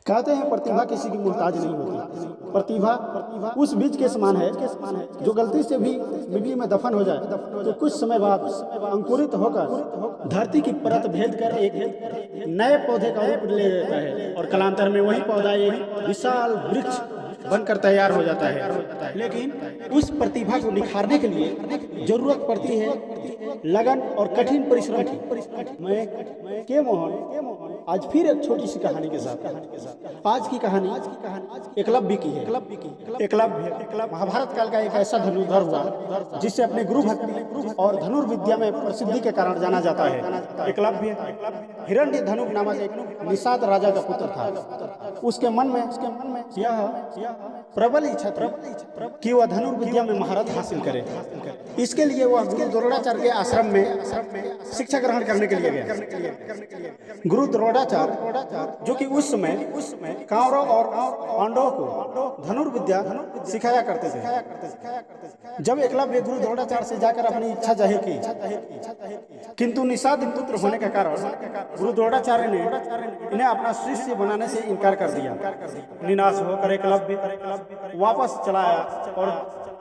कहते हैं प्रतिभा किसी की मोहताज नहीं होती। प्रतिभा उस बीज के समान है जो गलती से भी मिट्टी में दफन हो जाए तो कुछ समय बाद अंकुरित होकर धरती की परत भेद कर एक नए पौधे का रूप ले लेता है और कालांतर में वही पौधा एक विशाल वृक्ष बनकर तैयार हो जाता है। लेकिन उस प्रतिभा को निखारने के लिए जरूरत पड़ती है लगन और कठिन परिश्रम की। मैं के मोहन आज फिर एक छोटी सी कहानी के साथ। आज की कहानी एकलव्य की है। एकलव्य महाभारत काल का एक ऐसा धनुर्धर हुआ जिससे अपने गुरु भक्ति और धनुर्विद्या में प्रसिद्धि के कारण जाना जाता है। एकलव्य हिरण्य धनुक नामक एक निषाद राजा का पुत्र था। उसके मन में यह प्रबल इच्छा थी कि वह धनुर्विद्या में महारत हासिल करे। इसके लिए वह गुरु द्रोणाचार्य के आश्रम में शिक्षा ग्रहण करने के लिए गया। गुरु द्रोणाचार्य जो कि उस समय कौरव और पांडवों को धनुर्विद्या सिखाया करते थे। जब एकलव्य गुरु द्रोणाचार्य से जाकर अपनी इच्छा जाहिर की, किंतु निषाद पुत्र होने के कारण गुरु द्रोणाचार्य ने इन्हें अपना शिष्य बनाने से इनकार कर दिया। निराश होकर एकलव्य वापस चला आया और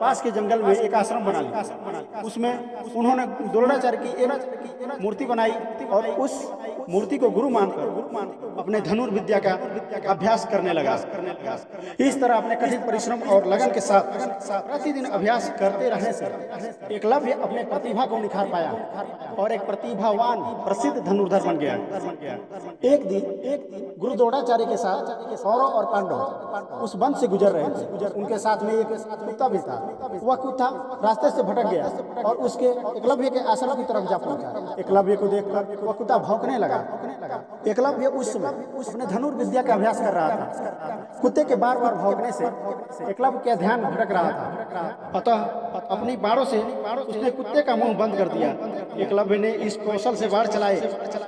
पास के जंगल में एक आश्रम बना लिया। उसमें उन्होंने द्रोणाचार्य की एक मूर्ति बनाई और उस मूर्ति को गुरु मानकर अपने धनुर्विद्या का अभ्यास करने लगा। इस तरह अपने कठिन परिश्रम और लगन के साथ प्रतिदिन अभ्यास करते रहने से एकलव्य अपने प्रतिभा को निखार पाया और एक प्रतिभावान प्रसिद्ध धनुर्धर बन गया। एक दिन गुरु द्रोणाचार्य के साथ कौरव और पांडव उस वन से गुजर रहे थे। उनके साथ में एक कुत्ता भी था। वह कुत्ता रास्ते से भटक गया और उसके एकलव्य के आश्रम की तरफ जा पहुंचा। एकलव्य को देखकर वह कुत्ता भौंकने लगा। एकलव्य उस समय अपने धनुर्विद्या का अभ्यास कर रहा था। कुत्ते के बार बार भौंकने से एकलव्य का ध्यान भटक रहा था। अतः अपनी बाड़ों से उसने कुत्ते का मुंह बंद कर दिया। एकलव्य ने इस कौशल से बाढ़ चलाए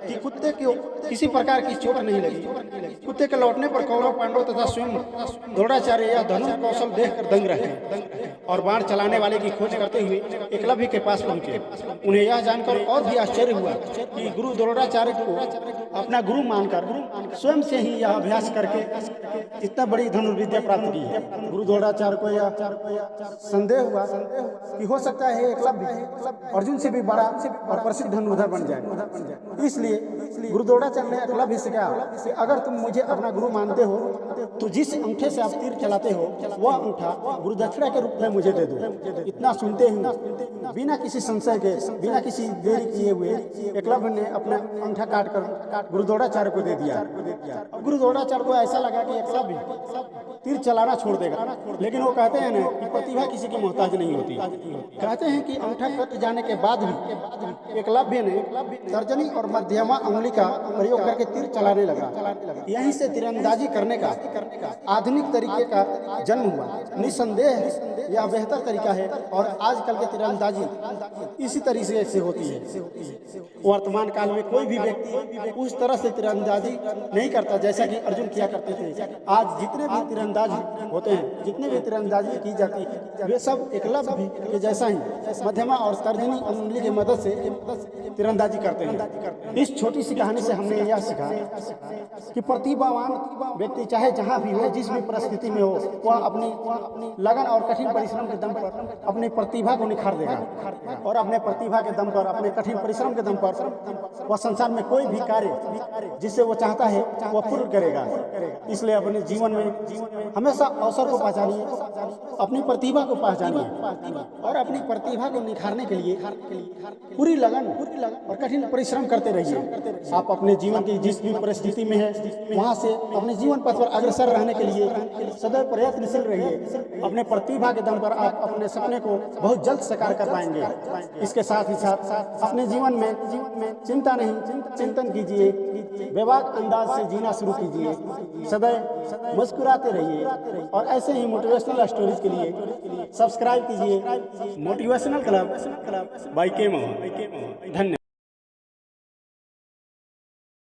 कि कुत्ते को किसी प्रकार की चोट नहीं लगी। कुत्ते के लौटने पर कौरव पांडव तथा स्वयं द्रोणाचार्य यह धनुष कौशल देखकर दंग रहे और बाण चलाने वाले की खोज करते हुए एकलव्य के पास पहुंचे। उन्हें यह जानकर और भी आश्चर्य हुआ कि गुरु द्रोणाचार्य को अपना गुरु मानकर स्वयं से ही यह अभ्यास करके इतना बड़ी धनुर्विद्या प्राप्त की है। गुरु द्रोणाचार्य को यह संदेह हुआ कि हो सकता है एकलव्य अर्जुन से भी बड़ा और प्रसिद्ध धनुर्धर बन जाए। इसलिए गुरु द्रोणाचार्य ने एकलव्य से कहा कि अगर तुम मुझे अपना गुरु मानते हो तो जिस अंगूठे से आप तीर चलाते हो वह अंगूठा गुरु दक्षिणा के रूप में मुझे दे दो। इतना सुनते ही बिना किसी संशय के बिना किसी देरी किए हुए एकलव्य ने अपना अंगूठा काटकर गुरु द्रोणाचार्य को दे दिया। गुरु द्रोणाचार्य को ऐसा लगा कि एकलव्य तीर चलाना छोड़ देगा, लेकिन वो कहते हैं ना कि प्रतिभा किसी की मोहताज नहीं होती। कहते हैं कि अंगूठा कट जाने के बाद भी एकलव्य ने तर्जनी और मध्यमा उंगली का प्रयोग करके तीर चलाने लगा। यहीं से तीरंदाजी करने का आधुनिक तरीके का जन्म हुआ। निसंदेह यह बेहतर तरीका है और आजकल के तीरंदाजी इसी तरीके से होती है। वर्तमान काल में कोई भी व्यक्ति उस तरह से तीरंदाजी नहीं करता जैसा कि अर्जुन किया करते थे। आज जितने भी तीरंदाज होते हैं, जितने भी तीरंदाजी की जाती है, वे सब एकलव्य के जैसा ही मध्यमा और तर्जनी उंगली की मदद से तीरंदाजी करते हैं। इस छोटी सी कहानी से हमने यह सीखा कि प्रतिभावान व्यक्ति चाहे जहाँ भी हो, जिस भी परिस्थिति में हो, वह अपनी लगन और कठिन परिश्रम के दम पर अपनी प्रतिभा को निखार देगा और अपने प्रतिभा के दम पर, अपने कठिन परिश्रम के दम पर वह संसार में कोई भी कार्य जिससे वो चाहता है वह पूर्ण करेगा। इसलिए अपने जीवन में हमेशा अवसर को पहचानिए, अपनी प्रतिभा को पहचानिए और अपनी प्रतिभा को निखारने के लिए पूरी लगन और कठिन परिश्रम करते रहिए। आप अपने जीवन की जिस भी परिस्थिति में है वहाँ से अपने जीवन पथ पर अग्रसर रहने के लिए सदैव प्रयत्नशील रहिए। अपने प्रतिभा के दम पर आप अपने सपने को बहुत जल्द साकार कर पाएंगे। इसके साथ ही साथ अपने जीवन में चिंता नहीं, चिंतन कीजिए, बेबाक अंदाज से जीना शुरू कीजिए, सदैव मुस्कुराते रहिए और ऐसे ही मोटिवेशनल स्टोरीज के लिए सब्सक्राइब कीजिए मोटिवेशनल क्लब बाय के मोहन। धन्यवाद।